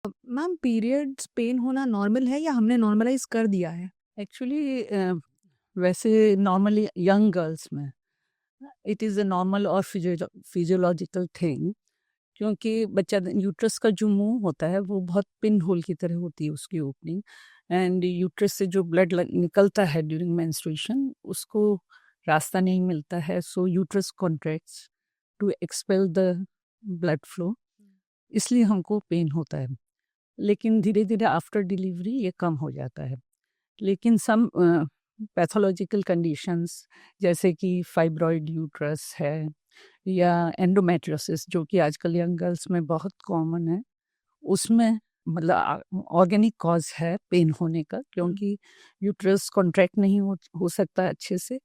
Ma'am periods pen होना normal है या हमने नॉर्मलाइज कर दिया है? एक्चुअली वैसे नॉर्मली यंग गर्ल्स में इट इज़ अ नॉर्मल और फिजियोलॉजिकल थिंग, क्योंकि बच्चा यूट्रस का जो मुंह होता है वो बहुत पिन होल की तरह होती है उसकी ओपनिंग। एंड यूट्रस से जो ब्लड निकलता है ड्यूरिंग मेंस्ट्रुएशन उसको रास्ता नहीं मिलता है, so uterus contracts to expel the blood flow, इसलिए हमको पेन होता है। लेकिन धीरे धीरे आफ्टर डिलीवरी ये कम हो जाता है। लेकिन सम पैथोलॉजिकल कंडीशंस जैसे कि फाइब्रॉइड यूट्रस है या एंडोमेट्रियोसिस जो कि आजकल यंग गर्ल्स में बहुत कॉमन है, उसमें मतलब ऑर्गेनिक कॉज है पेन होने का, क्योंकि यूट्रस कॉन्ट्रैक्ट नहीं हो सकता अच्छे से।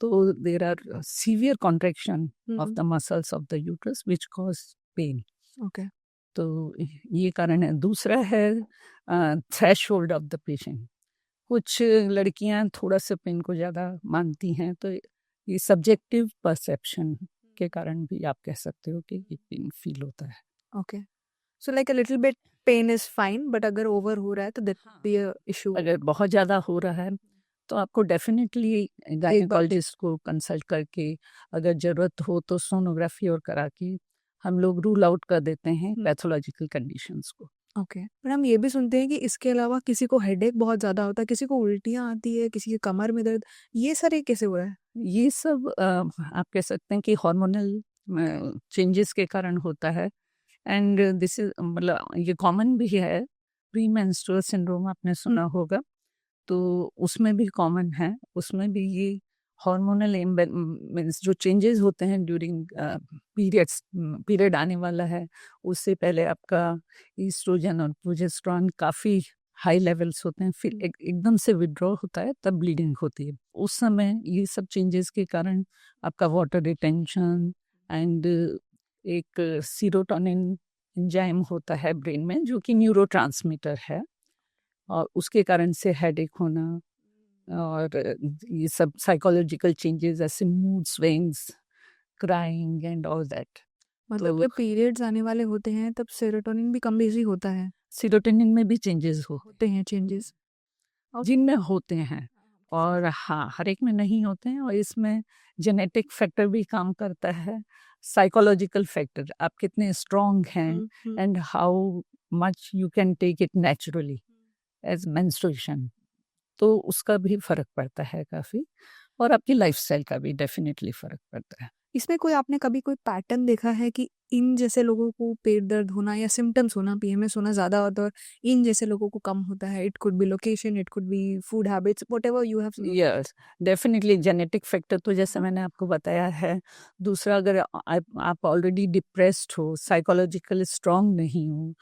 तो there are severe contraction of the muscles of the uterus which cause pain. Okay. तो ये कारण है। दूसरा है थ्रेशोल्ड ऑफ द पेशेंट। कुछ लड़कियां थोड़ा सा पेन को ज़्यादा मानती हैं, तो ये सब्जेक्टिव परसेप्शन के कारण भी आप कह सकते हो कि ये पेन फील होता है। Okay. So like a little bit pain is fine, but अगर ओवर हो रहा है तो दैट बी अ इशू। अगर बहुत ज़्यादा हो रहा है तो आपको डेफिनेटली गायनेकोलॉजिस्ट को कंसल्ट करके, अगर ज़रूरत हो तो सोनोग्राफी और करा के हम लोग रूल आउट कर देते हैं पैथोलॉजिकल कंडीशंस को। ओके, पर हम ये भी सुनते हैं कि इसके अलावा किसी को हेडेक बहुत ज़्यादा होता है, किसी को उल्टियाँ आती है, किसी की कमर में दर्द, ये सारे कैसे हो रहा है? ये सब आप कह सकते हैं कि हार्मोनल चेंजेस के कारण होता है। एंड दिस इज मतलब ये कॉमन भी है। प्री मेंस्ट्रुअल सिंड्रोम आपने सुना होगा, तो उसमें भी कॉमन है। उसमें भी ये हार्मोनल मीन्स जो चेंजेस होते हैं ड्यूरिंग पीरियड आने वाला है, उससे पहले आपका ईस्ट्रोजन और प्रोजेस्टेरॉन काफ़ी हाई लेवल्स होते हैं, फिर एकदम से विड्रॉ होता है, तब ब्लीडिंग होती है। उस समय ये सब चेंजेस के कारण आपका वाटर रिटेंशन एंड एक सीरोटोनिन एंजाइम होता है ब्रेन में जो कि न्यूरोट्रांसमीटर है, और उसके कारण से हेडेक होना और ये सब साइकोलॉजिकल चेंजेस जैसे mood swings, crying and all that. मतलब तो जब पीरियड्स आने वाले होते हैं तब सेरोटोनिन भी कम बेसी होता है? सीरोटोनिन में भी चेंजेस होते हैं चेंजेस? जिनमें होते हैं, और हाँ हर एक में नहीं होते हैं, और इसमें जेनेटिक फैक्टर भी काम करता है, साइकोलॉजिकल फैक्टर आप कितने स्ट्रॉन्ग हैं and how much you can take it naturally as menstruation, तो उसका भी फ़र्क पड़ता है काफ़ी, और आपकी लाइफ़स्टाइल का भी डेफ़िनिटली फ़र्क पड़ता है। इसमें कोई आपने कभी कोई पैटर्न देखा है कि इन जैसे लोगों को पेट दर्द होना या सिम्पटम्स होना, पीएमएस होना ज़्यादा होता है और इन जैसे लोगों को कम होता है? It could be location, it could be food habits, whatever you have yes, definitely genetic factor तो जैसे मैंने आपको बताया है। दूसरा, अगर आप ऑलरेडी डिप्रेस्ड हो, साइकोलॉजिकली स्ट्रॉन्ग नहीं हो,